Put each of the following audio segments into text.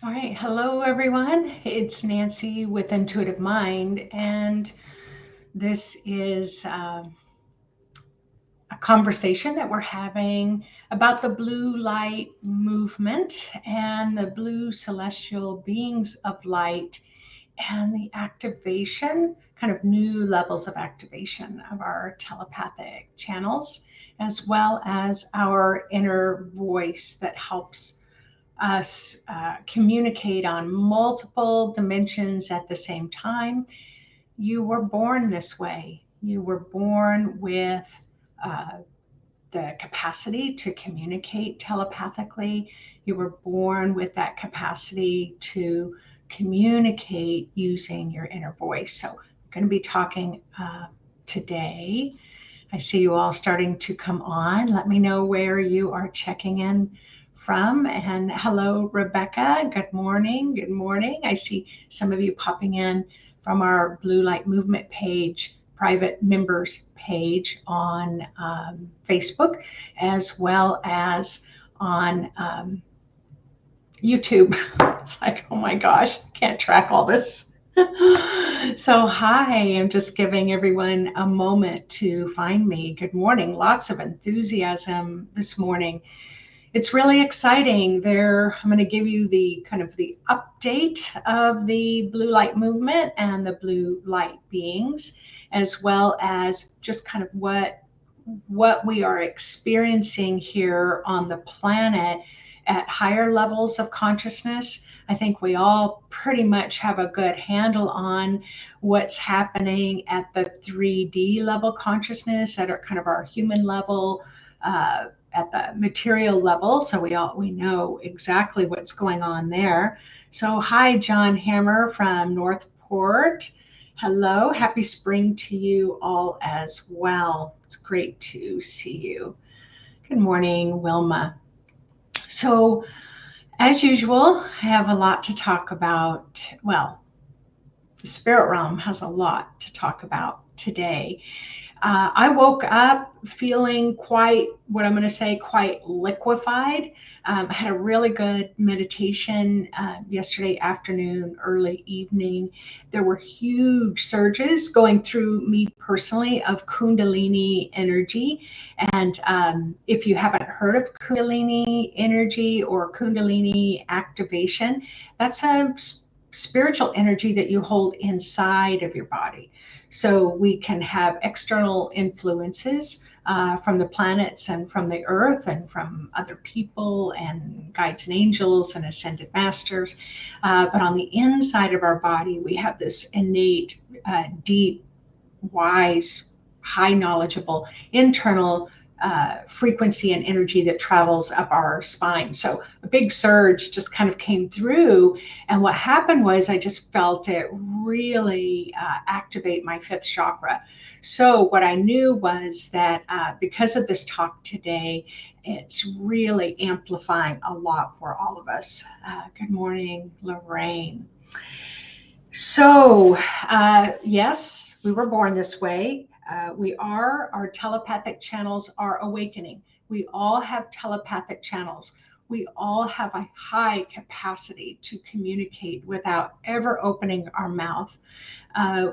All right. Hello, everyone. It's Nancy with Intuitive Mind, and this is a conversation that we're having about the blue light movement and the blue celestial beings of light and the activation, kind of new levels of activation of our telepathic channels, as well as our inner voice that helps us communicate on multiple dimensions at the same time. You were born this way. You were born with uh, the capacity to communicate telepathically. You were born with that capacity to communicate using your inner voice. So, I'm going to be talking today. I see you all starting to come on. Let me know where you are checking in from. And hello, Rebecca. Good morning. Good morning. I see some of you popping in from our Blue Light Movement page, private members page on Facebook, as well as on YouTube. It's like, oh my gosh, I can't track all this. So, hi, I'm just giving everyone a moment to find me. Good morning. Lots of enthusiasm this morning. It's really exciting. I'm going to give you the kind of the update of the blue light movement and the blue light beings, as well as just kind of what we are experiencing here on the planet at higher levels of consciousness. I think we all pretty much have a good handle on what's happening at the 3D level consciousness, at our kind of our human level, at the material level. So we know exactly what's going on there. So hi, John Hammer from Northport. Hello, happy spring to you all as well. It's great to see you. Good morning, Wilma. So, as usual, I have a lot to talk about. Well, the spirit realm has a lot to talk about today. I woke up feeling quite, what I'm going to say, quite liquefied. I had a really good meditation yesterday afternoon, early evening. There were huge surges going through me personally of Kundalini energy. And if you haven't heard of Kundalini energy or Kundalini activation, that's a spiritual energy that you hold inside of your body. So we can have external influences from the planets and from the earth and from other people and guides and angels and ascended masters. But on the inside of our body, we have this innate, deep, wise, high knowledgeable internal frequency and energy that travels up our spine. So a big surge just kind of came through. And what happened was I just felt it really activate my fifth chakra. So what I knew was that because of this talk today, it's really amplifying a lot for all of us. Good morning, Lorraine. So, yes, we were born this way. Our telepathic channels are awakening. We all have telepathic channels. We all have a high capacity to communicate without ever opening our mouth.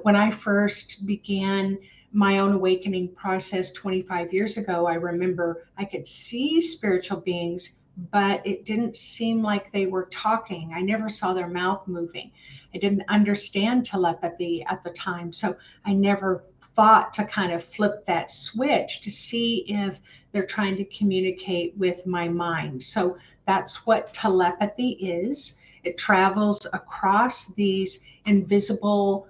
When I first began my own awakening process 25 years ago, I remember I could see spiritual beings, but it didn't seem like they were talking. I never saw their mouth moving. I didn't understand telepathy at the time, so I never thought to kind of flip that switch to see if they're trying to communicate with my mind. So that's what telepathy is. It travels across these invisible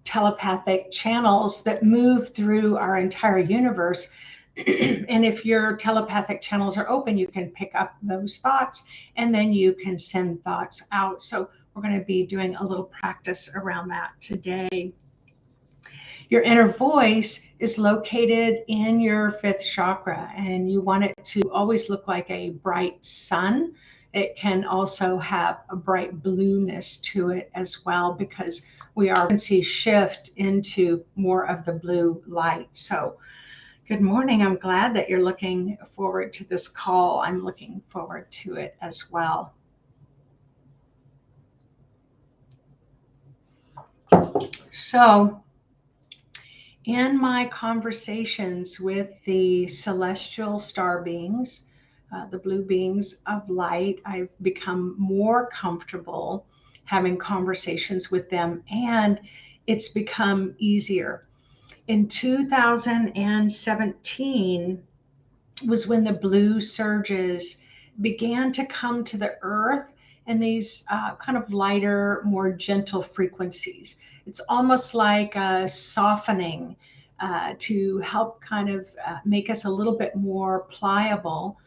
telepathic channels that move through our entire universe. And if your telepathic channels are open, you can pick up those thoughts and then you can send thoughts out. So we're going to be doing a little practice around that today. Your inner voice is located in your fifth chakra, and you want it to always look like a bright sun. It can also have a bright blueness to it as well, because we are going to see shift into more of the blue light. So good morning. I'm glad that you're looking forward to this call. I'm looking forward to it as well. So, in my conversations with the celestial star beings, the blue beings of light, I've become more comfortable having conversations with them, and it's become easier. In 2017 was when the blue surges began to come to the earth, and these kind of lighter, more gentle frequencies. It's almost like a softening to help kind of make us a little bit more pliable,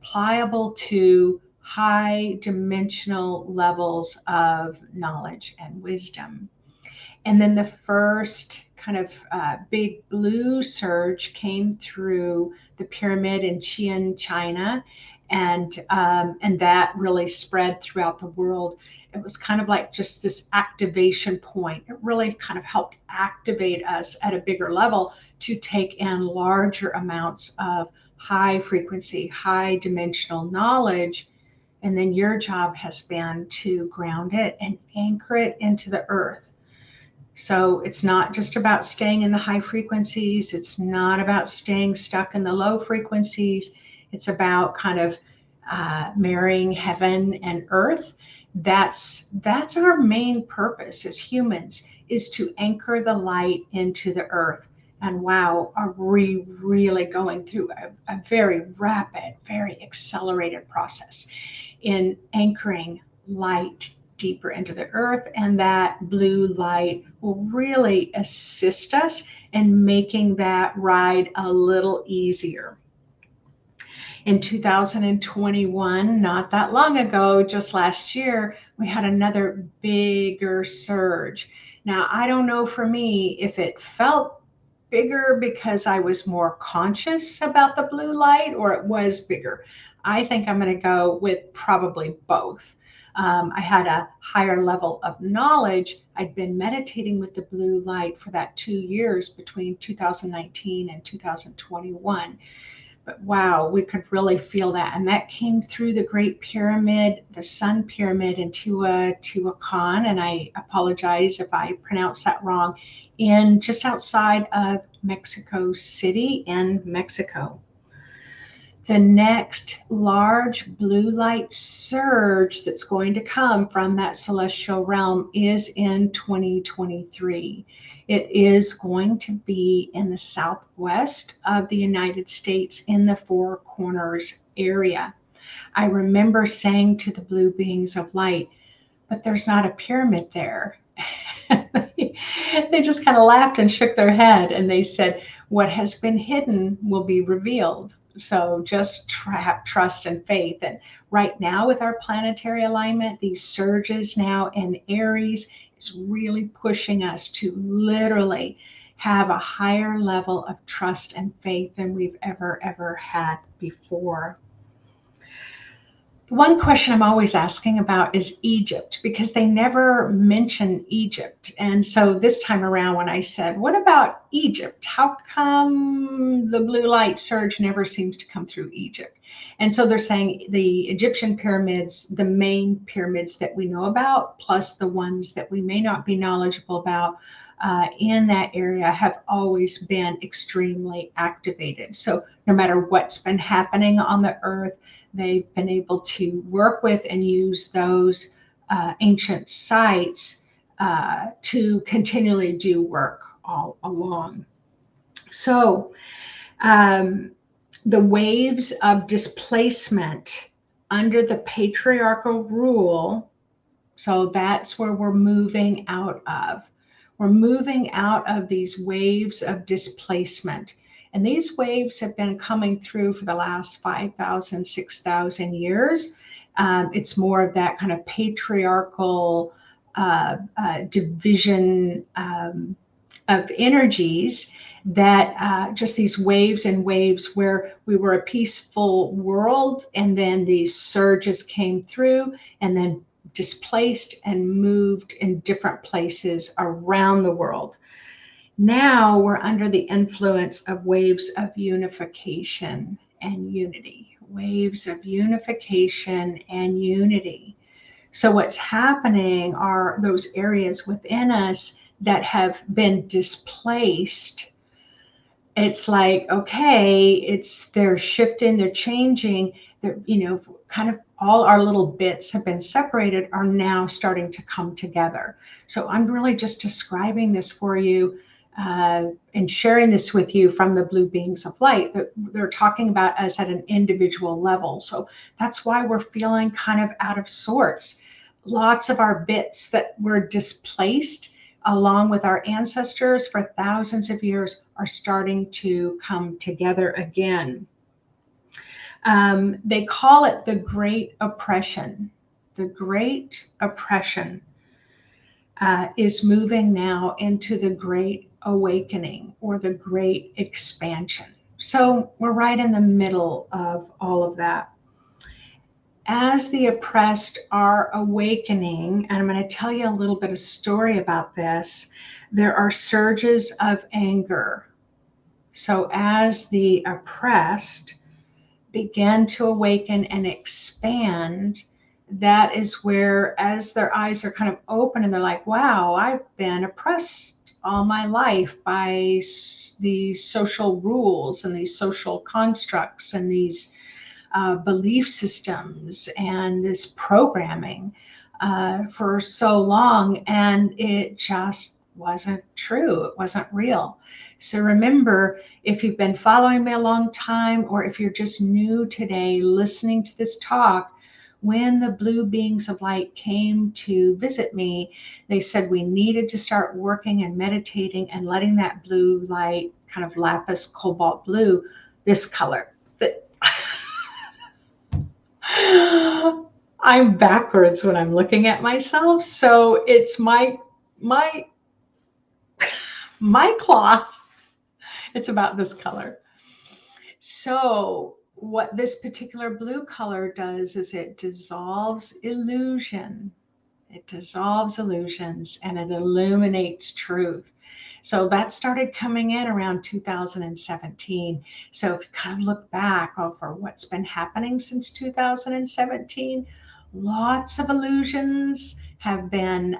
pliable to high dimensional levels of knowledge and wisdom. And then the first kind of big blue surge came through the pyramid in Xi'an, China, and that really spread throughout the world. It was kind of like just this activation point. It really kind of helped activate us at a bigger level to take in larger amounts of high frequency, high dimensional knowledge. And then your job has been to ground it and anchor it into the earth. So it's not just about staying in the high frequencies. It's not about staying stuck in the low frequencies. It's about kind of marrying heaven and earth. That's our main purpose as humans, is to anchor the light into the earth. And wow, are we really going through a very rapid, very accelerated process in anchoring light deeper into the earth, and that blue light will really assist us in making that ride a little easier. In 2021, not that long ago, just last year, we had another bigger surge. Now, I don't know for me if it felt bigger because I was more conscious about the blue light or it was bigger. I think I'm going to go with probably both. I had a higher level of knowledge. I'd been meditating with the blue light for that 2 years between 2019 and 2021. But wow, we could really feel that. And that came through the Great Pyramid, the Sun Pyramid in Teotihuacan. And I apologize if I pronounce that wrong, in just outside of Mexico City in Mexico. The next large blue light surge that's going to come from that celestial realm is in 2023. It is going to be in the southwest of the United States in the Four Corners area. I remember saying to the blue beings of light, but there's not a pyramid there. They just kind of laughed and shook their head, and they said, what has been hidden will be revealed. So just have trust and faith. And right now with our planetary alignment, these surges now in Aries is really pushing us to literally have a higher level of trust and faith than we've ever had before. One question I'm always asking about is Egypt, because they never mention Egypt. And so this time around, when I said, what about Egypt? How come the blue light surge never seems to come through Egypt? And so they're saying the Egyptian pyramids, the main pyramids that we know about, plus the ones that we may not be knowledgeable about, in that area have always been extremely activated. So no matter what's been happening on the earth, they've been able to work with and use those ancient sites to continually do work all along. So the waves of displacement under the patriarchal rule, so that's where we're moving out of. We're moving out of these waves of displacement. And these waves have been coming through for the last 5,000, 6,000 years. It's more of that kind of patriarchal division of energies, that just these waves and waves where we were a peaceful world, and then these surges came through and then displaced and moved in different places around the world. Now we're under the influence of waves of unification and unity, waves of unification and unity. So what's happening are those areas within us that have been displaced. It's like, okay, they're shifting, they're changing, they're, kind of all our little bits have been separated, are now starting to come together. So I'm really just describing this for you, and sharing this with you from the blue beings of light. They're talking about us at an individual level. So that's why we're feeling kind of out of sorts. Lots of our bits that were displaced along with our ancestors for thousands of years are starting to come together again. They call it the Great Oppression. The Great Oppression is moving now into the Great Awakening or the Great Expansion. So we're right in the middle of all of that. As the oppressed are awakening, and I'm going to tell you a little bit of story about this, there are surges of anger. So as the oppressed begin to awaken and expand, that is where, as their eyes are kind of open and they're like, wow, I've been oppressed all my life by these social rules and these social constructs and these belief systems and this programming for so long, and it just wasn't true. It wasn't real. So remember, if you've been following me a long time, or if you're just new today listening to this talk, when the blue beings of light came to visit me, they said we needed to start working and meditating and letting that blue light, kind of lapis cobalt blue, this color. I'm backwards when I'm looking at myself, so it's my my cloth. It's about this color. So what this particular blue color does is it dissolves illusion. It dissolves illusions and it illuminates truth. So that started coming in around 2017. So if you kind of look back over what's been happening since 2017, lots of illusions have been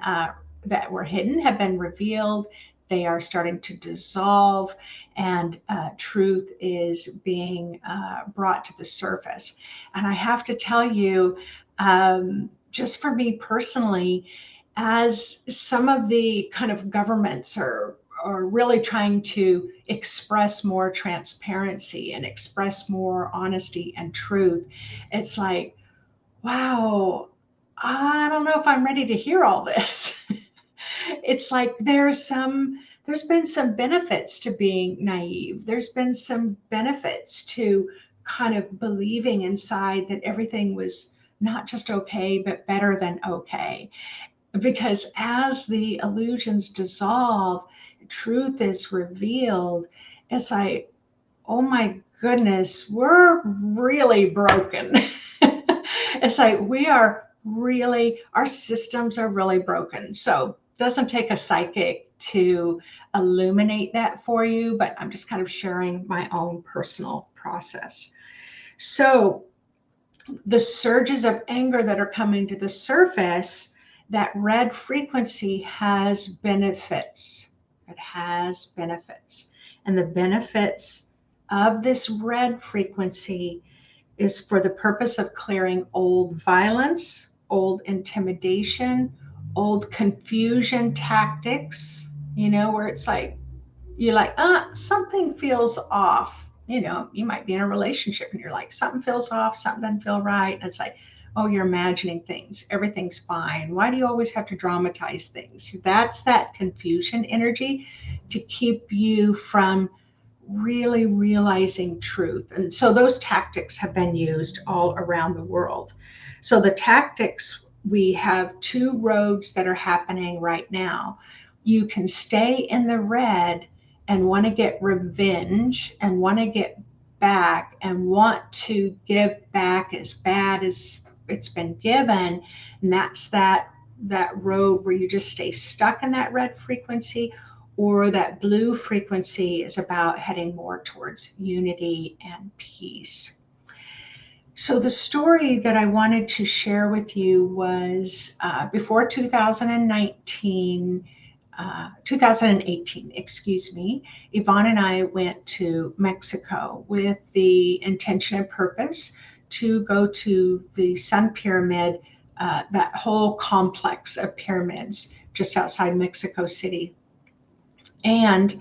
that were hidden have been revealed. They are starting to dissolve, and truth is being brought to the surface. And I have to tell you, just for me personally, as some of the kind of governments are really trying to express more transparency and express more honesty and truth, it's like, wow, I don't know if I'm ready to hear all this. It's like there's been some benefits to being naive. There's been some benefits to kind of believing inside that everything was not just okay, but better than okay. Because as the illusions dissolve, truth is revealed. It's like, oh my goodness, we're really broken. It's like our systems are really broken. So it doesn't take a psychic to illuminate that for you, but I'm just kind of sharing my own personal process. So the surges of anger that are coming to the surface, that red frequency has benefits. It has benefits. And the benefits of this red frequency is for the purpose of clearing old violence, old intimidation, old confusion tactics, where it's like, you're like, something feels off. You might be in a relationship and you're like, something feels off, something doesn't feel right. And it's like, oh, you're imagining things. Everything's fine. Why do you always have to dramatize things? That's that confusion energy to keep you from really realizing truth. And so those tactics have been used all around the world. So the tactics, we have two roads that are happening right now. You can stay in the red and want to get revenge and want to get back and want to give back as bad as it's been given. And that's that road where you just stay stuck in that red frequency, or that blue frequency is about heading more towards unity and peace. So the story that I wanted to share with you was before 2018, excuse me, Yvonne and I went to Mexico with the intention and purpose to go to the Sun Pyramid, that whole complex of pyramids just outside Mexico City. And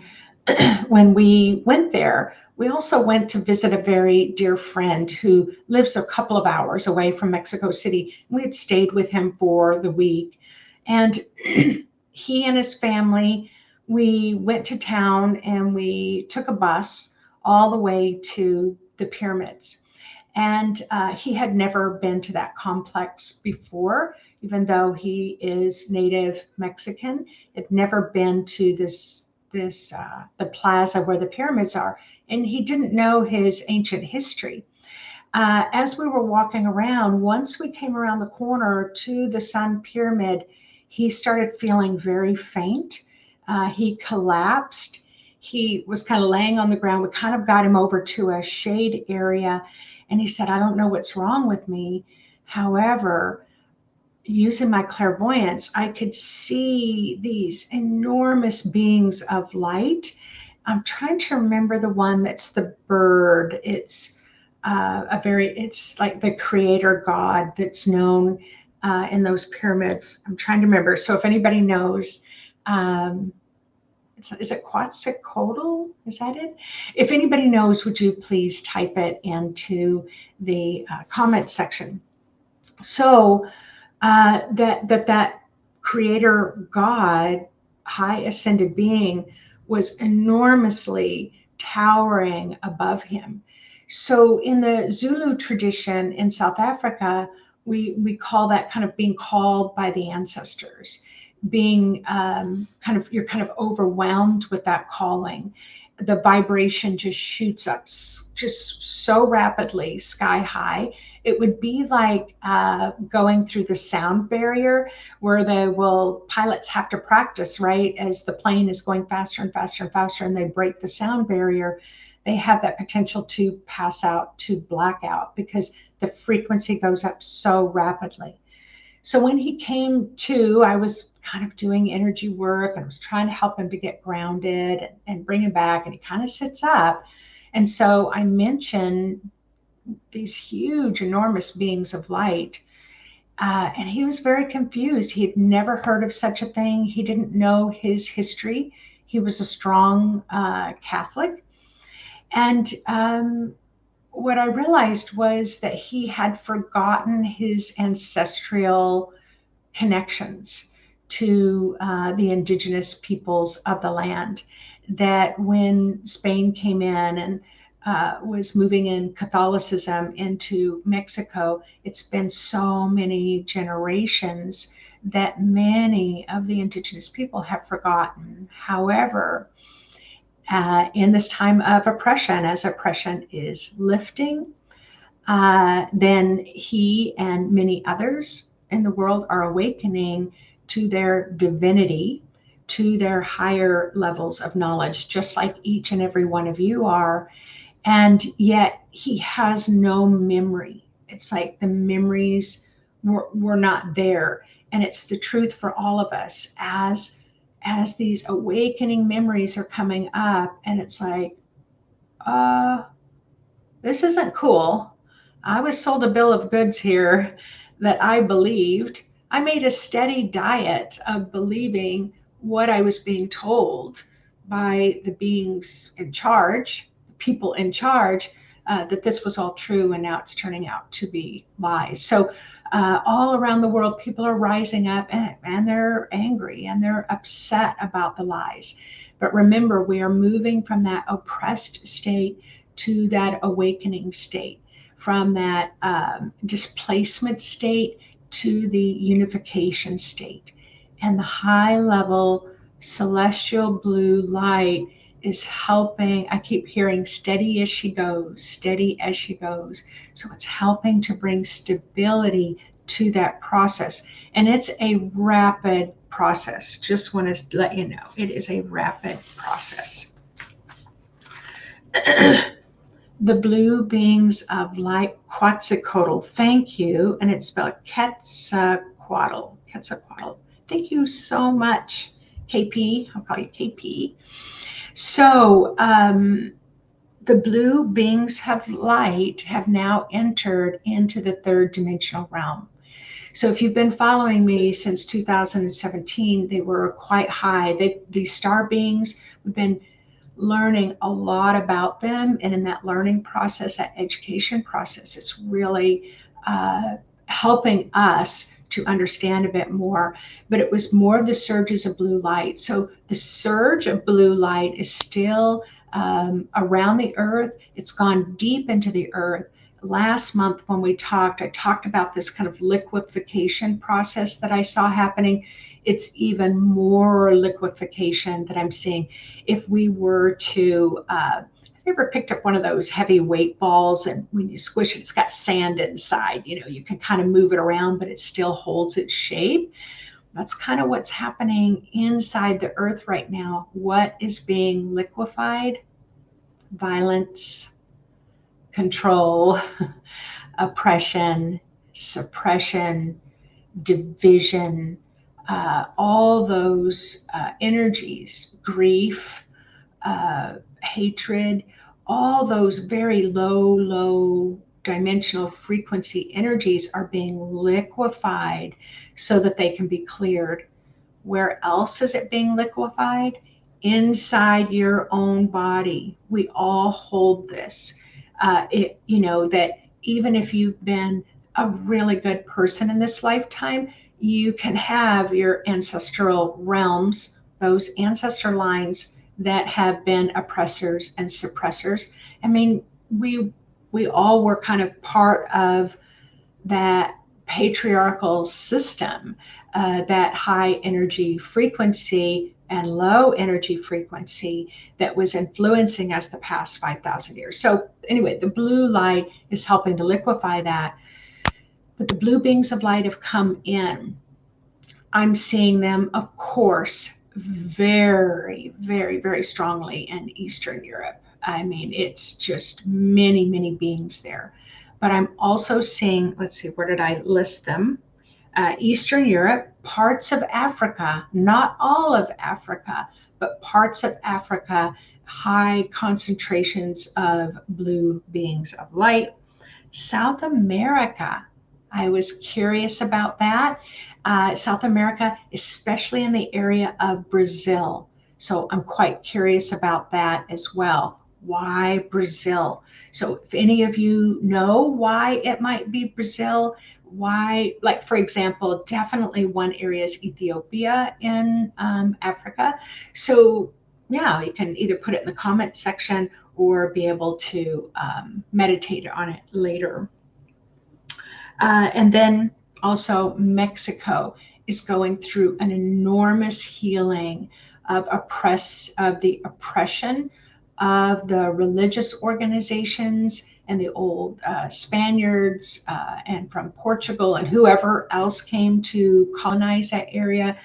when we went there, we also went to visit a very dear friend who lives a couple of hours away from Mexico City. We had stayed with him for the week. And he and his family, we went to town and we took a bus all the way to the pyramids. And he had never been to that complex before, even though he is native Mexican. Had never been to the plaza where the pyramids are, and he didn't know his ancient history. As we were walking around, once we came around the corner to the Sun Pyramid, he started feeling very faint. He collapsed. He was kind of laying on the ground. We kind of got him over to a shade area, and he said, "I don't know what's wrong with me. However, using my clairvoyance, I could see these enormous beings of light." I'm trying to remember the one that's the bird. It's it's like the creator God that's known in those pyramids. I'm trying to remember. So if anybody knows, um, is it Quetzalcoatl? Is that it? If anybody knows, would you please type it into the comment section? So that creator God, high ascended being, was enormously towering above him. So in the Zulu tradition in South Africa, we call that kind of being called by the ancestors, being you're kind of overwhelmed with that calling. The vibration just shoots up just so rapidly, sky high. It would be like going through the sound barrier where pilots have to practice, right? As the plane is going faster and faster and faster and they break the sound barrier, they have that potential to pass out, to black out, because the frequency goes up so rapidly. So when he came to, I was kind of doing energy work and I was trying to help him to get grounded and bring him back. And he kind of sits up. And so I mentioned these huge, enormous beings of light. And he was very confused. He had never heard of such a thing. He didn't know his history. He was a strong Catholic. And what I realized was that he had forgotten his ancestral connections to the indigenous peoples of the land. That when Spain came in and was moving in Catholicism into Mexico, it's been so many generations that many of the indigenous people have forgotten. However, in this time of oppression, as oppression is lifting, then he and many others in the world are awakening to their divinity, to their higher levels of knowledge, just like each and every one of you are. And yet he has no memory. It's like the memories were not there. And it's the truth for all of us as these awakening memories are coming up. And it's like, this isn't cool. I was sold a bill of goods here that I believed. I made a steady diet of believing what I was being told by the beings in charge, the people in charge, that this was all true, and now it's turning out to be lies. So all around the world, people are rising up and they're angry and they're upset about the lies. But remember, we are moving from that oppressed state to that awakening state, from that displacement state to the unification state. And the high level celestial blue light is helping. I keep hearing steady as she goes, steady as she goes. So it's helping to bring stability to that process. And it's a rapid process. Just want to let you know, it is a rapid process. The blue beings of light, Quetzalcoatl. Thank you. And it's spelled Quetzalcoatl. Quetzalcoatl. Thank you so much, KP. I'll call you KP. So, the blue beings of light have now entered into the third dimensional realm. So if you've been following me since 2017, they were quite high. These star beings, we've been learning a lot about them. And in that learning process, that education process, it's really helping us to understand a bit more. But it was more of the surges of blue light. So the surge of blue light is still around the earth. It's gone deep into the earth. Last month when we talked, I talked about this kind of liquefaction process that I saw happening. It's even more liquefaction that I'm seeing. If we were to, have you ever picked up one of those heavy weight balls and when you squish it, it's got sand inside, you can kind of move it around, but it still holds its shape. That's kind of what's happening inside the earth right now. What is being liquefied? Violence, control, oppression, suppression, division, all those energies, grief, hatred, all those very low dimensional frequency energies are being liquefied so that they can be cleared. Where else is it being liquefied? Inside your own body. We all hold this. That even if you've been a really good person in this lifetime, you can have your ancestral realms, those ancestor lines that have been oppressors and suppressors. I mean, we all were kind of part of that patriarchal system, that high energy frequency and low energy frequency that was influencing us the past 5,000 years. So anyway, the blue light is helping to liquefy that. But the blue beings of light have come in. I'm seeing them, of course, very strongly in Eastern Europe. I mean, it's just many beings there. But I'm also seeing, let's see, where did I list them? Eastern Europe, parts of Africa, not all of Africa, but parts of Africa, high concentrations of blue beings of light. South America, I was curious about that. South America, especially in the area of Brazil. So I'm quite curious about that as well. Why Brazil? So if any of you know why it might be Brazil, why, like for example, definitely one area is Ethiopia in Africa. So yeah, you can either put it in the comment section or be able to meditate on it later. And then also Mexico is going through an enormous healing of the oppression of the religious organizations and the old Spaniards and from Portugal and whoever else came to colonize that area.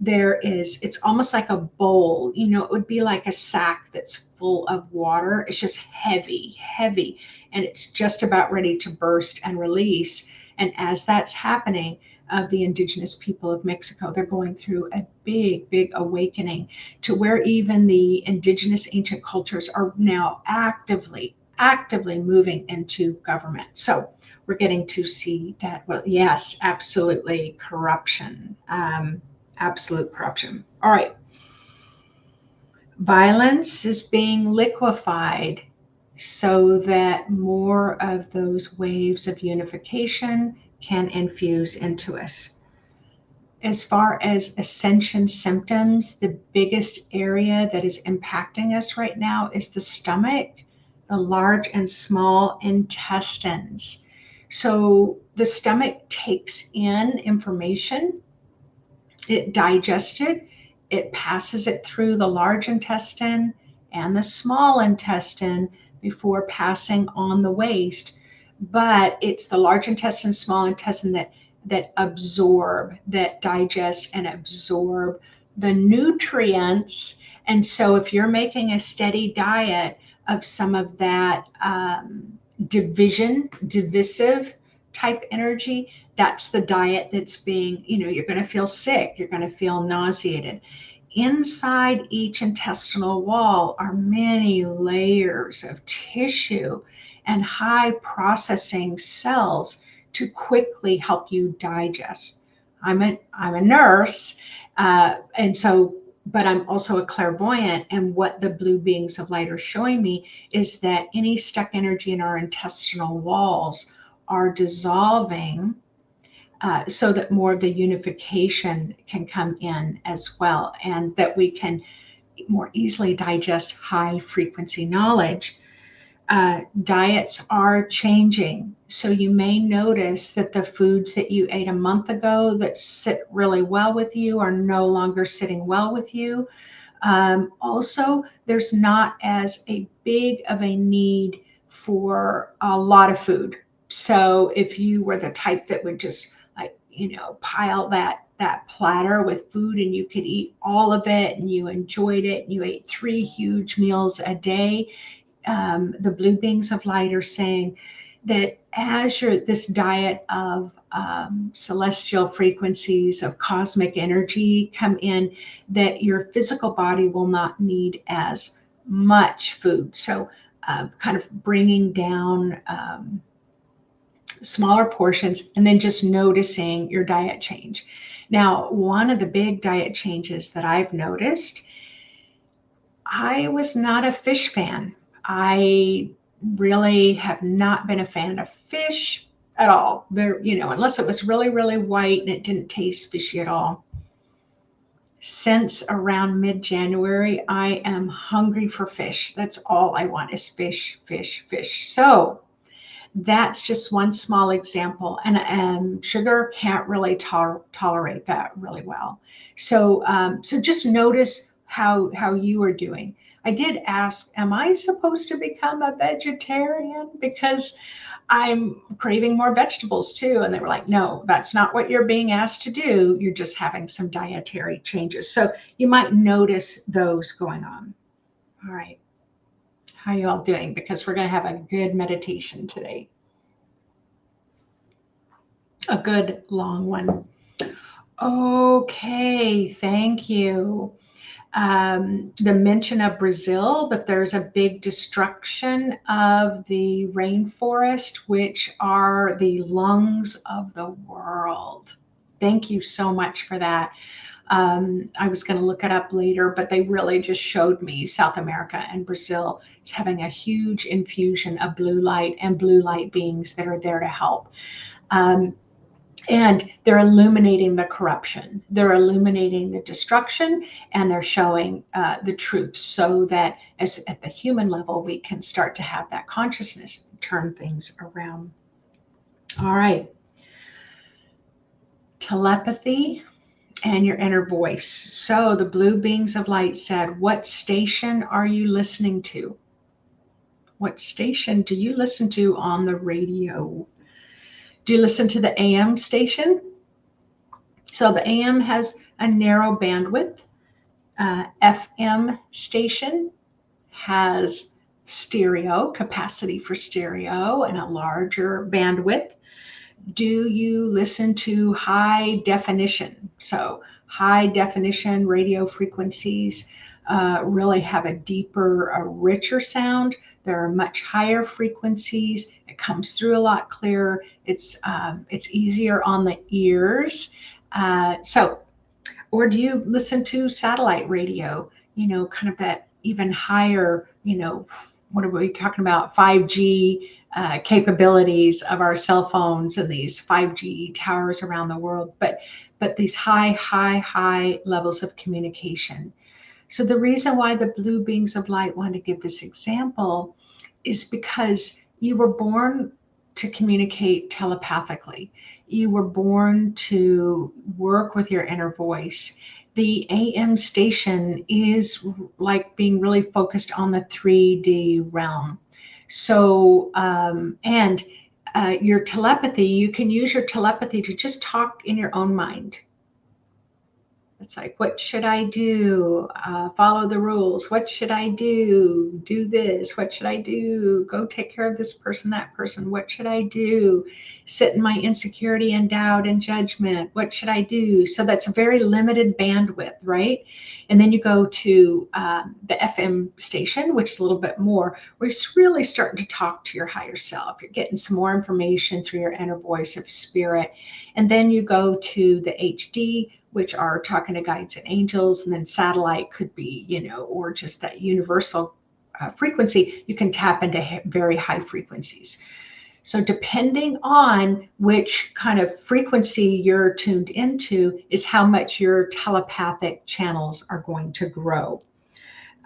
It's almost like a bowl, it would be like a sack that's full of water. It's just heavy, and it's just about ready to burst and release. And as that's happening, the indigenous people of Mexico, they're going through a big awakening to where even the indigenous ancient cultures are now actively moving into government. So we're getting to see that. Well, yes, absolutely, corruption. Absolute corruption. All right. Violence is being liquefied so that more of those waves of unification can infuse into us. As far as ascension symptoms, the biggest area that is impacting us right now is the stomach, the large and small intestines. So the stomach takes in information, it digests it, it passes it through the large intestine and the small intestine before passing on the waste. But it's the large intestine, small intestine that absorb, that digest and absorb the nutrients. And so if you're making a steady diet of some of that divisive type energy, that's the diet that's being, you're going to feel sick, you're going to feel nauseated. Inside each intestinal wall are many layers of tissue and high processing cells to quickly help you digest. I'm a nurse, and so, but I'm also a clairvoyant. And what the blue beings of light are showing me is that any stuck energy in our intestinal walls are dissolving, so that more of the unification can come in as well, and that we can more easily digest high frequency knowledge. Diets are changing. So you may notice that the foods that you ate a month ago that sit really well with you are no longer sitting well with you. Also, there's not as a big of a need for a lot of food. So if you were the type that would just like, pile that platter with food and you could eat all of it and you enjoyed it and you ate 3 huge meals a day, the blue beings of light are saying that as this diet of celestial frequencies of cosmic energy come in, that your physical body will not need as much food. So kind of bringing down smaller portions and then just noticing your diet change. Now, one of the big diet changes that I've noticed, I was not a fish fan. I really have not been a fan of fish at all. There, unless it was really, really white and it didn't taste fishy at all. Since around mid-January, I am hungry for fish. That's all I want is fish, fish, fish. So that's just one small example. And sugar can't really tolerate that really well. So, so just notice how you are doing. I did ask, am I supposed to become a vegetarian? Because I'm craving more vegetables too. And they were like, no, that's not what you're being asked to do. You're just having some dietary changes. So you might notice those going on. All right. How you all doing? Because we're going to have a good meditation today. A good long one. Okay, thank you. The mention of Brazil, that there's a big destruction of the rainforest, which are the lungs of the world. Thank you so much for that. I was going to look it up later, but they really just showed me South America and Brazil is having a huge infusion of blue light and blue light beings that are there to help. And they're illuminating the corruption, they're illuminating the destruction, and they're showing the truth, so that as at the human level, we can start to have that consciousness and turn things around. All right. Telepathy and your inner voice. So the blue beings of light said, what station are you listening to? What station do you listen to on the radio? Do you listen to the AM station? So the AM has a narrow bandwidth. FM station has stereo, capacity for stereo, and a larger bandwidth. Do you listen to high definition? So high definition radio frequencies really have a deeper, a richer sound. There are much higher frequencies. It comes through a lot clearer. It's easier on the ears. Or do you listen to satellite radio? Kind of that even higher. What are we talking about? 5G capabilities of our cell phones and these 5G towers around the world. But these high levels of communication. So the reason why the blue beings of light want to give this example is because you were born to communicate telepathically. You were born to work with your inner voice. The AM station is like being really focused on the 3D realm. So, your telepathy, you can use your telepathy to just talk in your own mind. It's like, what should I do? Follow the rules. What should I do? Do this. What should I do? Go take care of this person, that person. What should I do? Sit in my insecurity and doubt and judgment. What should I do? So that's a very limited bandwidth, right? And then you go to the FM station, which is a little bit more, where it's really starting to talk to your higher self. You're getting some more information through your inner voice of spirit. And then you go to the HD, which are talking to guides and angels, and then satellite could be, or just that universal frequency. You can tap into very high frequencies. So depending on which kind of frequency you're tuned into is how much your telepathic channels are going to grow.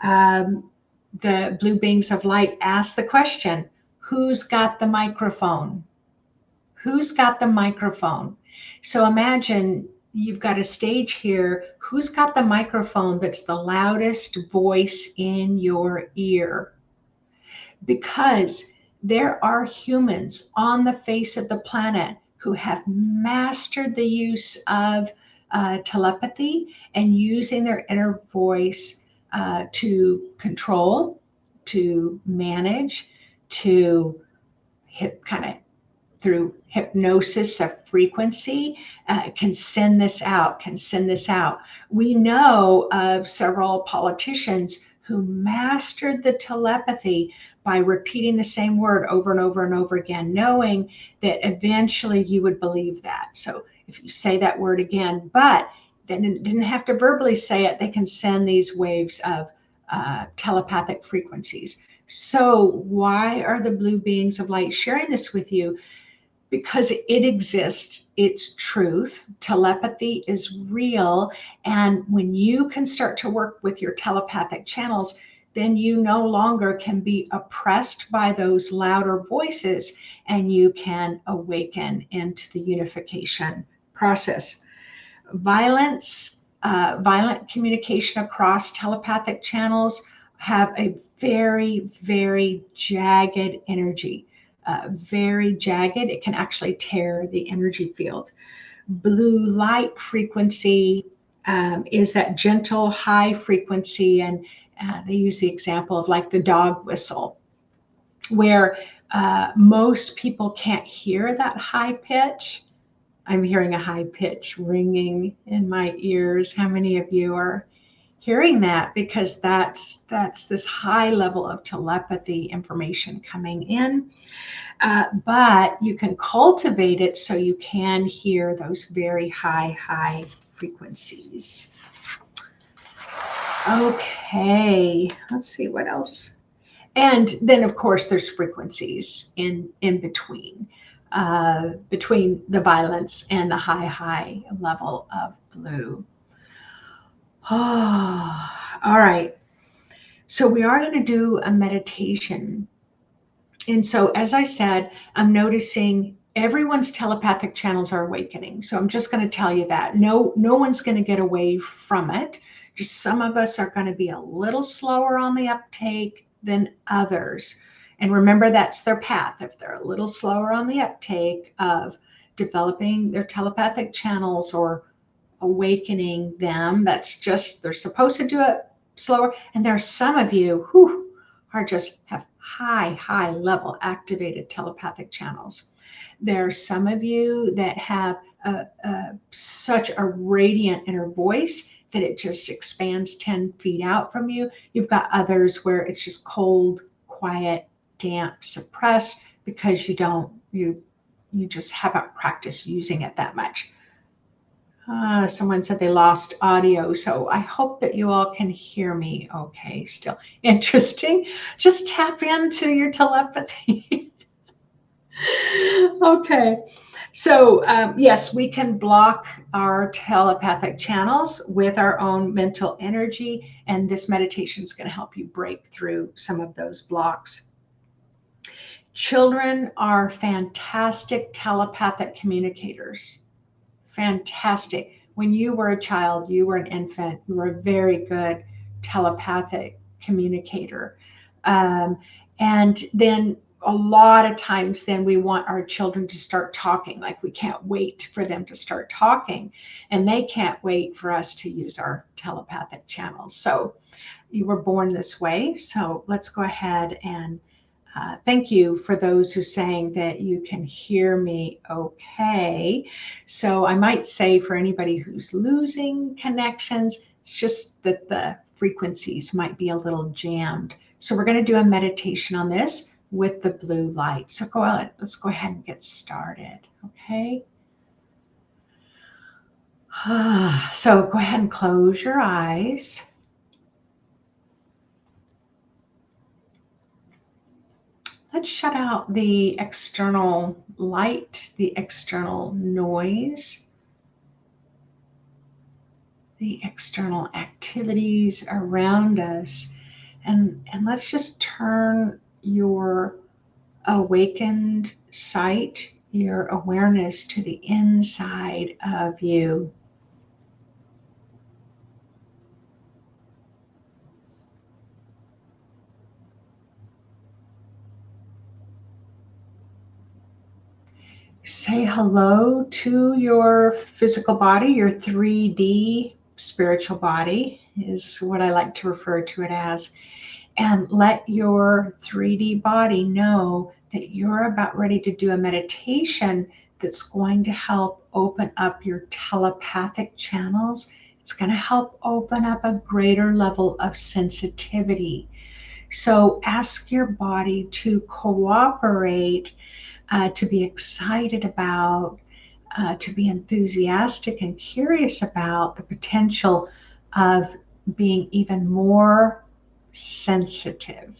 The blue beings of light ask the question, who's got the microphone? Who's got the microphone? So imagine you've got a stage here. Who's got the microphone that's the loudest voice in your ear? Because there are humans on the face of the planet who have mastered the use of telepathy and using their inner voice to control, to manage, to kind of through hypnosis of frequency, can send this out, We know of several politicians who mastered the telepathy by repeating the same word over and over and over again, knowing that eventually you would believe that. So if you say that word again, but then didn't have to verbally say it, they can send these waves of telepathic frequencies. So why are the blue beings of light sharing this with you? Because it exists, it's truth. Telepathy is real. And when you can start to work with your telepathic channels, then you no longer can be oppressed by those louder voices and you can awaken into the unification process. Violent communication across telepathic channels have a very, very jagged energy. Very jagged. It can actually tear the energy field. Blue light frequency is that gentle high frequency, and they use the example of like the dog whistle, where most people can't hear that high pitch. I'm hearing a high pitch ringing in my ears. How many of you are hearing that? Because that's this high level of telepathy information coming in. But you can cultivate it so you can hear those very high frequencies. Okay, let's see what else. And then, of course, there's frequencies in between the violence and the high level of blue. Oh, all right. So we are going to do a meditation. And so, as I said, I'm noticing everyone's telepathic channels are awakening. So I'm just going to tell you that. No one's going to get away from it. Just some of us are going to be a little slower on the uptake than others. And remember, that's their path. If they're a little slower on the uptake of developing their telepathic channels or awakening them, that's just, they're supposed to do it slower. And there are some of you who are just have high level activated telepathic channels. There are some of you that have such a radiant inner voice that it just expands 10 feet out from you. You've got others where it's just cold, quiet, damp, suppressed, because you just haven't practiced using it that much. Someone said they lost audio, so I hope that you all can hear me okay still. Interesting. Just tap into your telepathy. Okay. So yes, we can block our telepathic channels with our own mental energy, and this meditation is going to help you break through some of those blocks. Children are fantastic telepathic communicators. Fantastic. When you were a child, you were an infant, you were a very good telepathic communicator. And then a lot of times then we want our children to start talking, like we can't wait for them to start talking, and they can't wait for us to use our telepathic channels. So you were born this way. So let's go ahead and thank you for those who saying that you can hear me okay. So I might say for anybody who's losing connections, it's just that the frequencies might be a little jammed. So we're going to do a meditation on this with the blue light. So go ahead, let's go ahead and get started. Okay. So go ahead and close your eyes. Let's shut out the external light, the external noise, the external activities around us, and let's just turn your awakened sight, your awareness to the inside of you. Say hello to your physical body, your 3D spiritual body is what I like to refer to it as. And let your 3D body know that you're about ready to do a meditation that's going to help open up your telepathic channels. It's going to help open up a greater level of sensitivity. So ask your body to cooperate, to be excited about, to be enthusiastic and curious about the potential of being even more sensitive.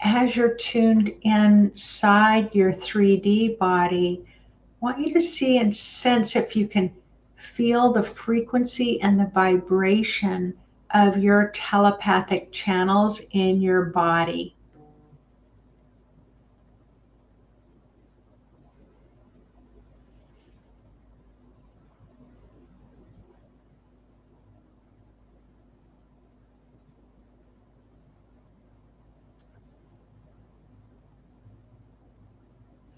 As you're tuned inside your 3D body, I want you to see and sense if you can feel the frequency and the vibration of your telepathic channels in your body.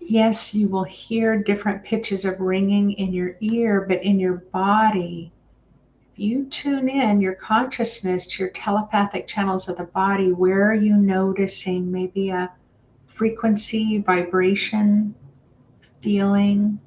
Yes, you will hear different pitches of ringing in your ear, but in your body, if you tune in your consciousness to your telepathic channels of the body, where are you noticing maybe a frequency, vibration, feeling?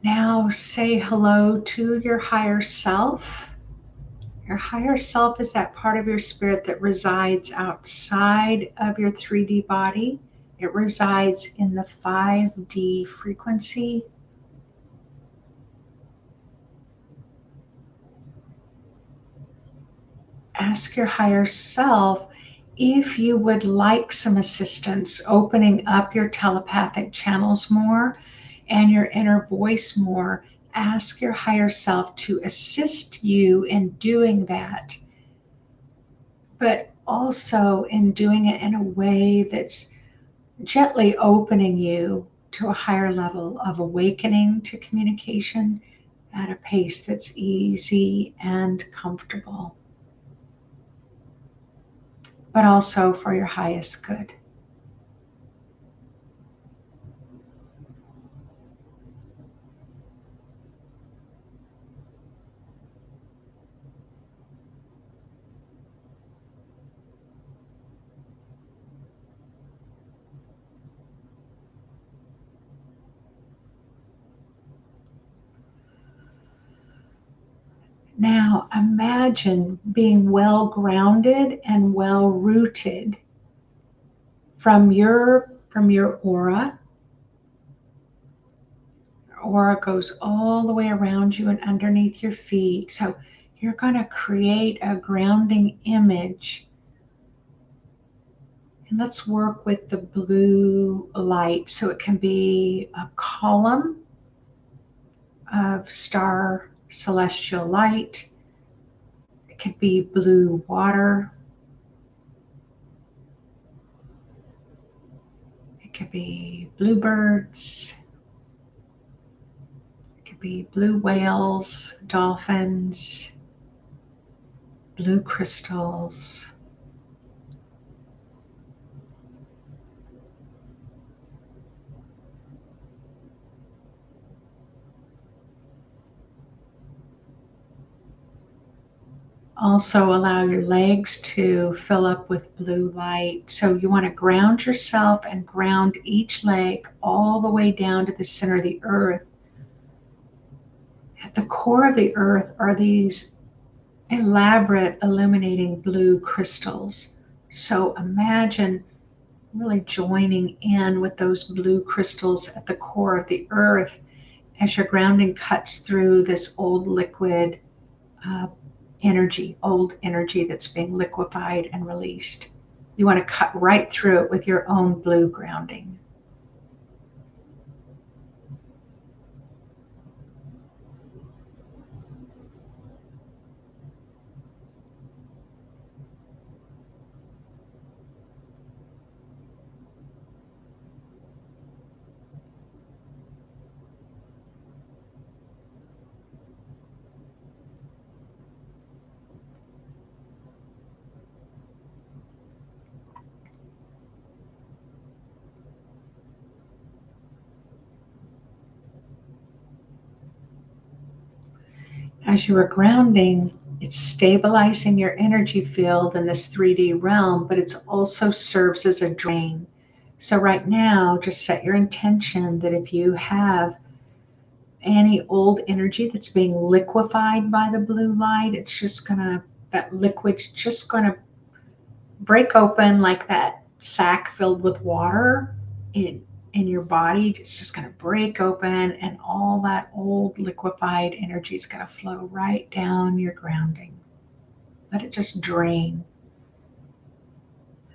Now say hello to your higher self. Your higher self is that part of your spirit that resides outside of your 3D body. It resides in the 5D frequency. Ask your higher self if you would like some assistance opening up your telepathic channels more and your inner voice more. Ask your higher self to assist you in doing that, but also in doing it in a way that's gently opening you to a higher level of awakening to communication at a pace that's easy and comfortable, but also for your highest good. Now imagine being well grounded and well rooted from your aura. aura goes all the way around you and underneath your feet. So you're going to create a grounding image. And let's work with the blue light. So it can be a column of star celestial light. It could be blue water. It could be bluebirds. It could be blue whales, dolphins, blue crystals. Also allow your legs to fill up with blue light. So you want to ground yourself and ground each leg all the way down to the center of the earth. At the core of the earth are these elaborate illuminating blue crystals. So imagine really joining in with those blue crystals at the core of the earth as your grounding cuts through this old liquid uh, energy, old energy that's being liquefied and released. You want to cut right through it with your own blue grounding. As you are grounding, it's stabilizing your energy field in this 3D realm, but it also serves as a drain. So right now, just set your intention that if you have any old energy that's being liquefied by the blue light, it's just gonna, that liquid's just gonna break open like that sack filled with water in your body. It's just going to break open, and all that old liquefied energy is going to flow right down your grounding. Let it just drain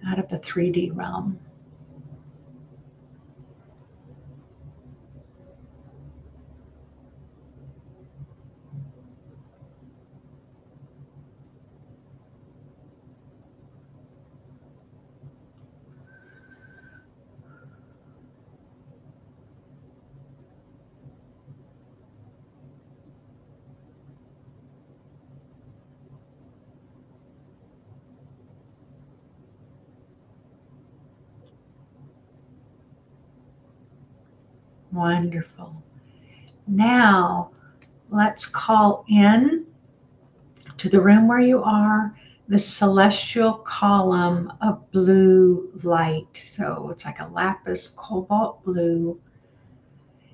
out of the 3D realm. Wonderful. Now let's call in to the room where you are the celestial column of blue light. So it's like a lapis cobalt blue.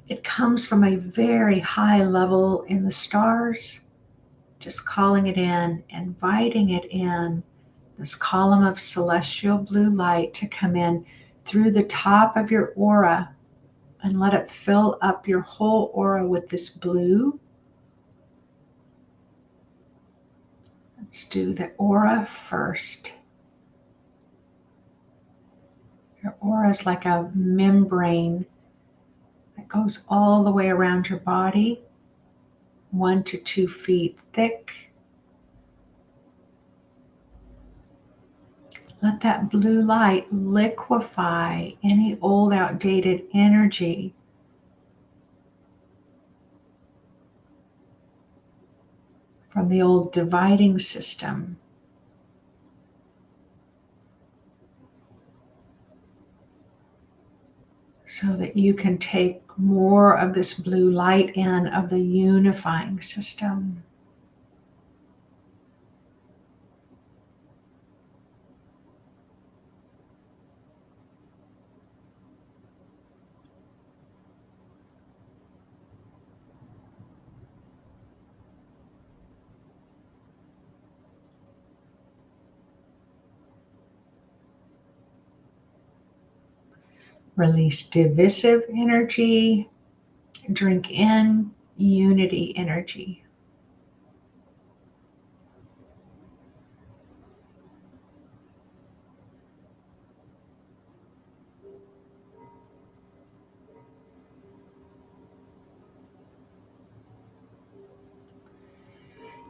It comes from a very high level in the stars. Just calling it in, inviting it in, this column of celestial blue light to come in through the top of your aura and let it fill up your whole aura with this blue. Let's do the aura first. Your aura is like a membrane that goes all the way around your body, 1 to 2 feet thick. Let that blue light liquefy any old, outdated energy from the old dividing system. So that you can take more of this blue light in of the unifying system. Release divisive energy, drink in unity energy.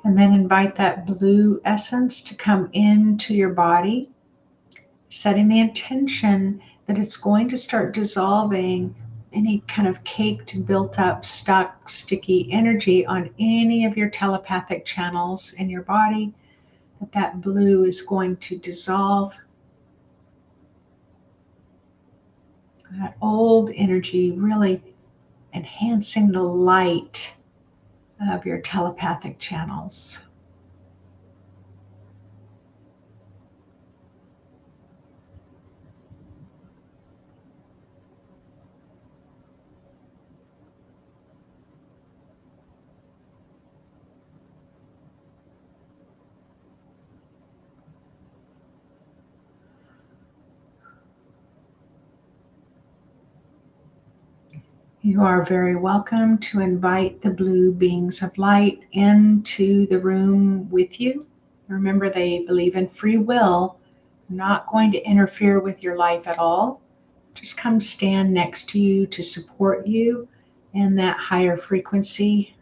And then invite that blue essence to come into your body, setting the intention that it's going to start dissolving any kind of caked, built up, stuck, sticky energy on any of your telepathic channels in your body, that blue is going to dissolve. That old energy really enhancing the light of your telepathic channels. You are very welcome to invite the blue beings of light into the room with you. Remember, they believe in free will, not going to interfere with your life at all. Just come stand next to you to support you in that higher frequency.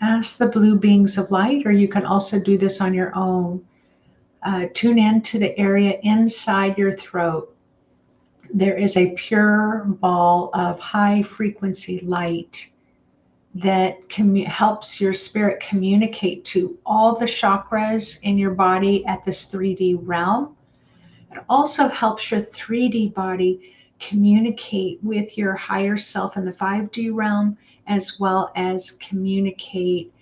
Ask the blue beings of light, or you can also do this on your own. Tune in to the area inside your throat. There is a pure ball of high frequency light that helps your spirit communicate to all the chakras in your body at this 3D realm. It also helps your 3D body communicate with your higher self in the 5D realm, as well as communicate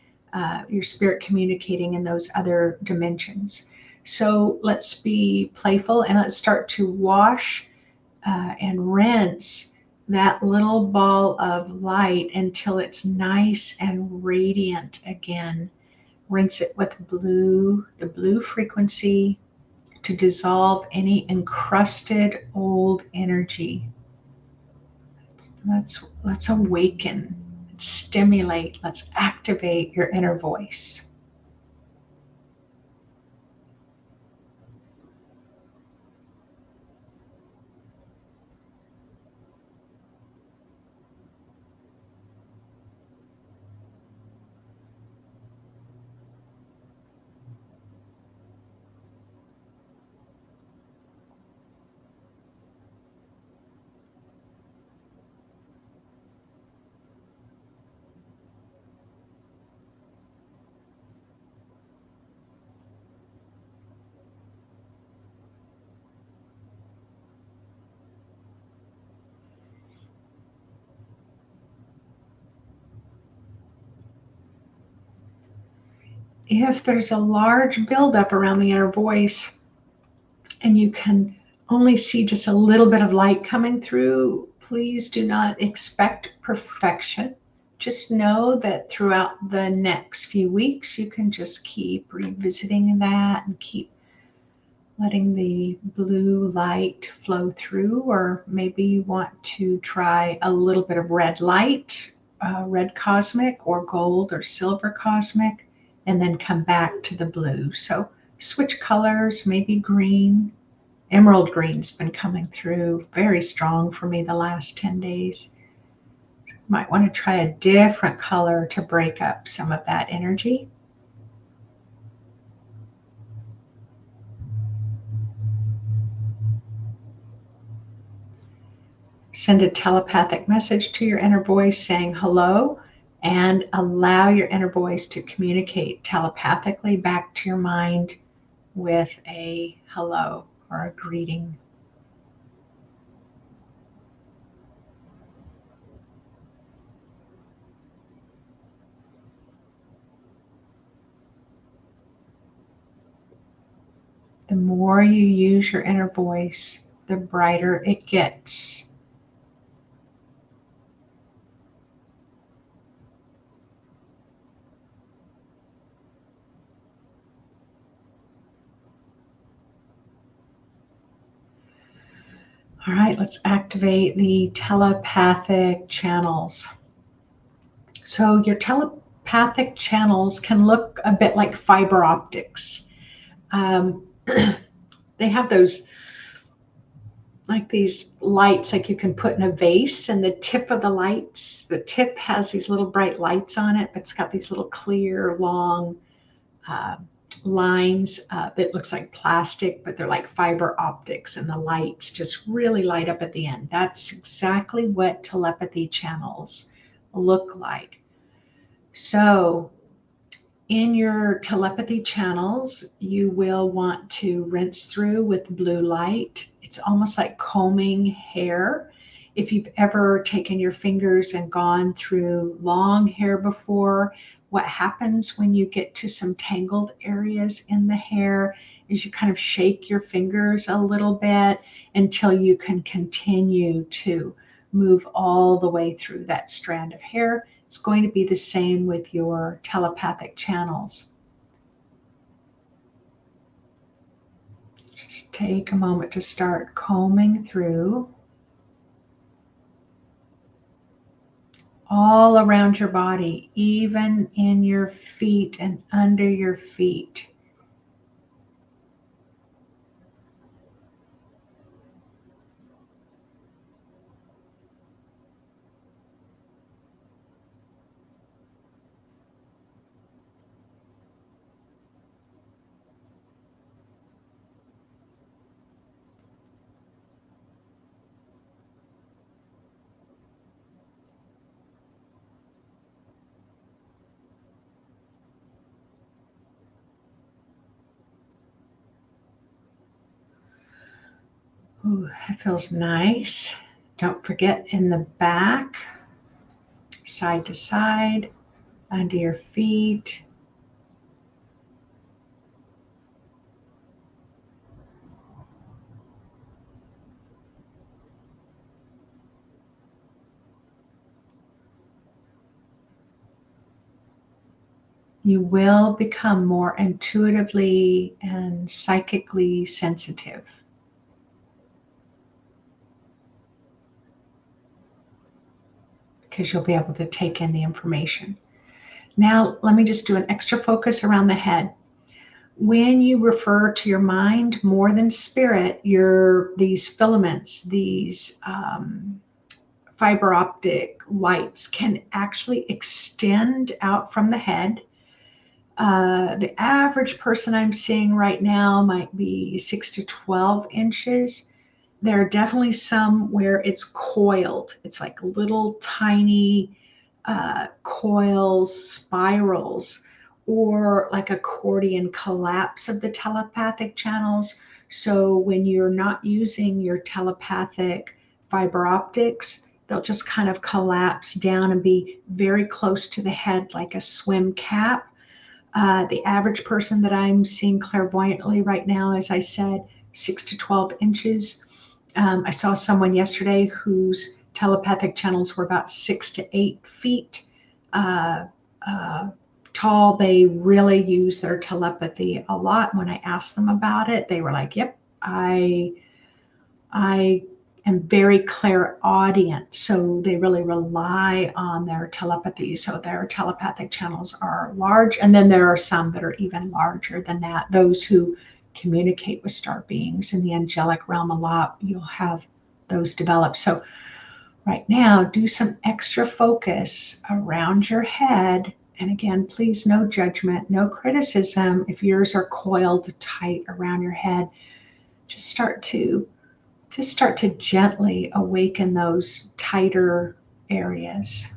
your spirit communicating in those other dimensions. So let's be playful and let's start to wash and rinse that little ball of light until it's nice and radiant again. Rinse it with blue, the blue frequency, to dissolve any encrusted old energy. Let's awaken, let's stimulate, let's activate your inner voice. If there's a large buildup around the inner voice and you can only see just a little bit of light coming through, please do not expect perfection. Just know that throughout the next few weeks, you can just keep revisiting that and keep letting the blue light flow through, or maybe you want to try a little bit of red light, red cosmic or gold or silver cosmic, and then come back to the blue. So switch colors, maybe green. Emerald green's been coming through very strong for me the last 10 days. Might want to try a different color to break up some of that energy. Send a telepathic message to your inner voice saying hello, and allow your inner voice to communicate telepathically back to your mind with a hello or a greeting. The more you use your inner voice, the brighter it gets. All right, let's activate the telepathic channels. So your telepathic channels can look a bit like fiber optics. They have those, like these lights, like you can put in a vase, and the tip of the tip has these little bright lights on it, but it's got these little clear, long uh, lines that looks like plastic, but they're like fiber optics, and the lights just really light up at the end. That's exactly what telepathy channels look like. So in your telepathy channels, you will want to rinse through with blue light. It's almost like combing hair. If you've ever taken your fingers and gone through long hair before, what happens when you get to some tangled areas in the hair is you kind of shake your fingers a little bit until you can continue to move all the way through that strand of hair. It's going to be the same with your telepathic channels. Just take a moment to start combing through all around your body, even in your feet and under your feet. Ooh, that feels nice. Don't forget in the back, side to side, under your feet. You will become more intuitively and psychically sensitive, because you'll be able to take in the information. Now, let me just do an extra focus around the head. When you refer to your mind more than spirit, these filaments, these fiber optic lights can actually extend out from the head. The average person I'm seeing right now might be 6 to 12 inches. There are definitely some where it's coiled. It's like little tiny coils, spirals, or like accordion collapse of the telepathic channels. So when you're not using your telepathic fiber optics, they'll just kind of collapse down and be very close to the head, like a swim cap. The average person that I'm seeing clairvoyantly right now, as I said, 6 to 12 inches. I saw someone yesterday whose telepathic channels were about 6 to 8 feet uh, uh, tall. They really use their telepathy a lot. When I asked them about it, they were like, "Yep, I am very clairaudient." So they really rely on their telepathy. So their telepathic channels are large. And then there are some that are even larger than that. Those who communicate with star beings in the angelic realm a lot, you'll have those develop. So right now, do some extra focus around your head. And again, please, no judgment, no criticism. If yours are coiled tight around your head, just start to gently awaken those tighter areas.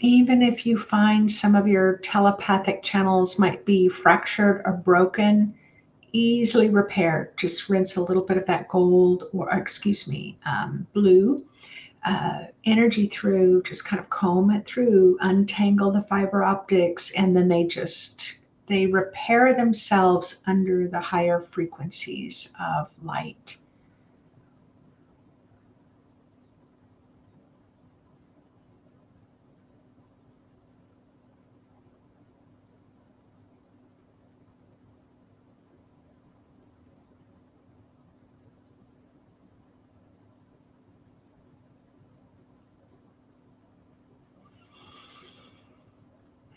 Even if you find some of your telepathic channels might be fractured or broken, easily repaired. Just rinse a little bit of that gold, or excuse me, blue energy through, just kind of comb it through, untangle the fiber optics, and then they repair themselves under the higher frequencies of light.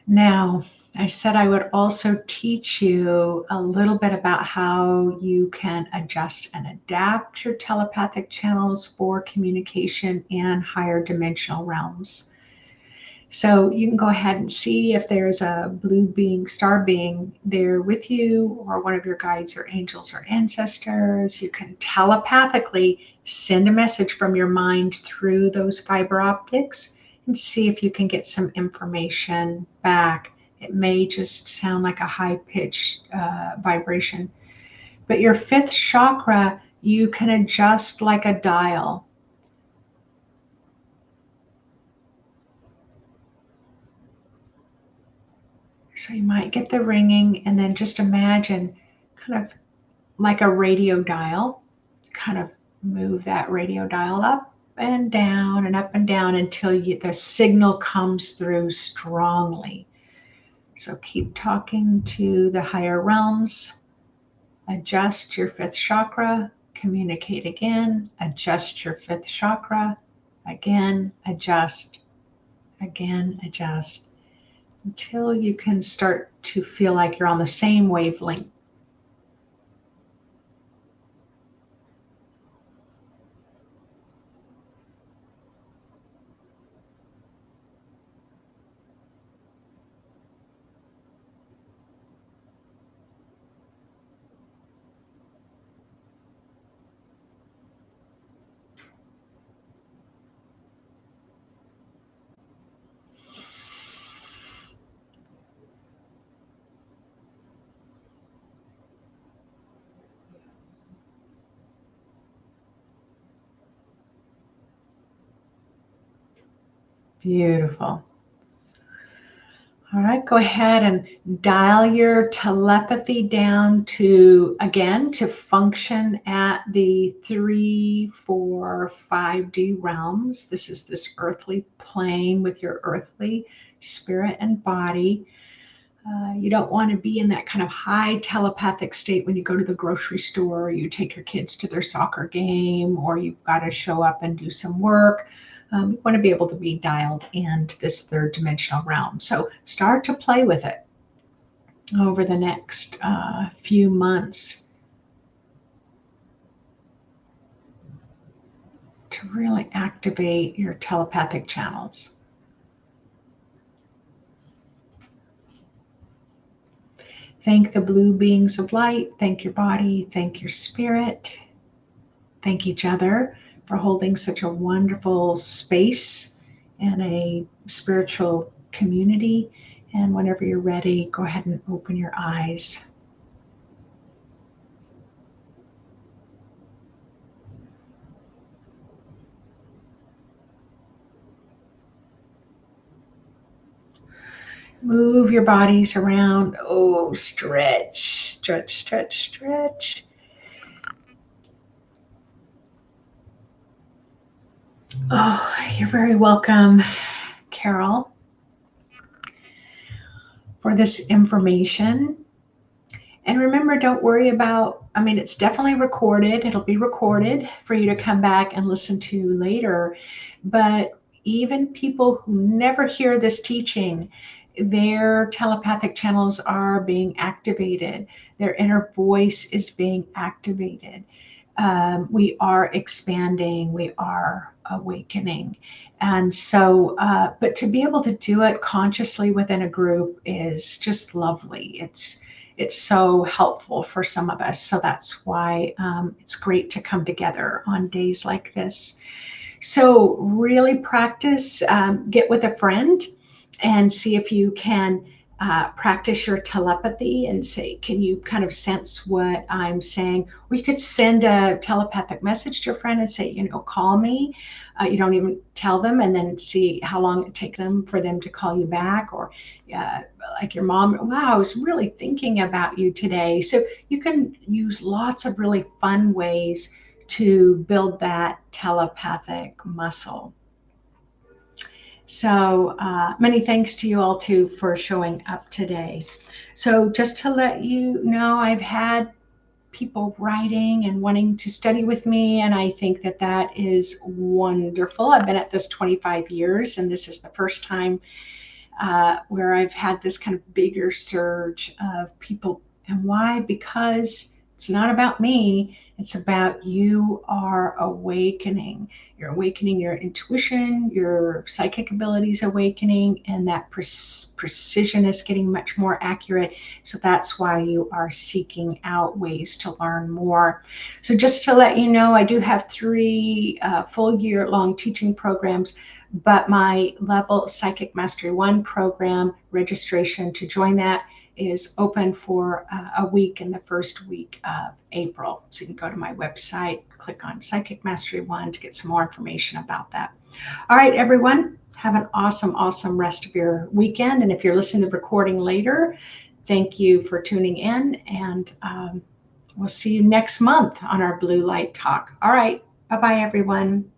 Now, I said I would also teach you a little bit about how you can adjust and adapt your telepathic channels for communication in higher dimensional realms. So you can go ahead and see if there's a blue being, star being there with you, or one of your guides or angels or ancestors. You can telepathically send a message from your mind through those fiber optics and see if you can get some information back. It may just sound like a high pitched vibration. But your fifth chakra, you can adjust like a dial. So you might get the ringing, and then just imagine kind of like a radio dial, kind of move that radio dial up and down and up and down until the signal comes through strongly. So keep talking to the higher realms, adjust your fifth chakra, communicate again, adjust your fifth chakra, again, adjust, again, adjust, until you can start to feel like you're on the same wavelength. Beautiful. All right, go ahead and dial your telepathy down to, again, to function at the 3, 4, 5D realms. This is this earthly plane with your earthly spirit and body. You don't want to be in that kind of high telepathic state when you go to the grocery store, or you take your kids to their soccer game, or you've got to show up and do some work. You want to be able to be dialed into this third dimensional realm. So start to play with it over the next few months to really activate your telepathic channels. Thank the blue beings of light. Thank your body. Thank your spirit. Thank each other for holding such a wonderful space and a spiritual community. And whenever you're ready, go ahead and open your eyes. Move your bodies around. Oh, stretch, stretch, stretch, stretch. Oh, you're very welcome, Carol, for this information. And remember, don't worry about, I mean, it's definitely recorded. It'll be recorded for you to come back and listen to later. But even people who never hear this teaching, their telepathic channels are being activated. Their inner voice is being activated. We are expanding. We are awakening. And so, but to be able to do it consciously within a group is just lovely. It's so helpful for some of us. So that's why it's great to come together on days like this. So really practice, get with a friend and see if you can practice your telepathy and say, can you kind of sense what I'm saying? Or you could send a telepathic message to your friend and say, call me. You don't even tell them, and then see how long it takes them for them to call you back. Or like your mom, wow, I was really thinking about you today. So you can use lots of really fun ways to build that telepathic muscle. So many thanks to you all too for showing up today. So just to let you know, I've had people writing and wanting to study with me, and I think that that is wonderful. I've been at this 25 years, and this is the first time where I've had this kind of bigger surge of people. And why? Because it's not about me. It's about you are awakening. You're awakening your intuition, your psychic abilities awakening, and that precision is getting much more accurate. So that's why you are seeking out ways to learn more. So just to let you know, I do have 3 full year long teaching programs, but my level Psychic Mastery 1 program registration to join that is open for a week in the first week of April. So you can go to my website, click on Psychic Mastery 1 to get some more information about that. All right, everyone, have an awesome, awesome rest of your weekend. And if you're listening to the recording later, thank you for tuning in, and we'll see you next month on our Blue Light Talk. All right, bye-bye, everyone.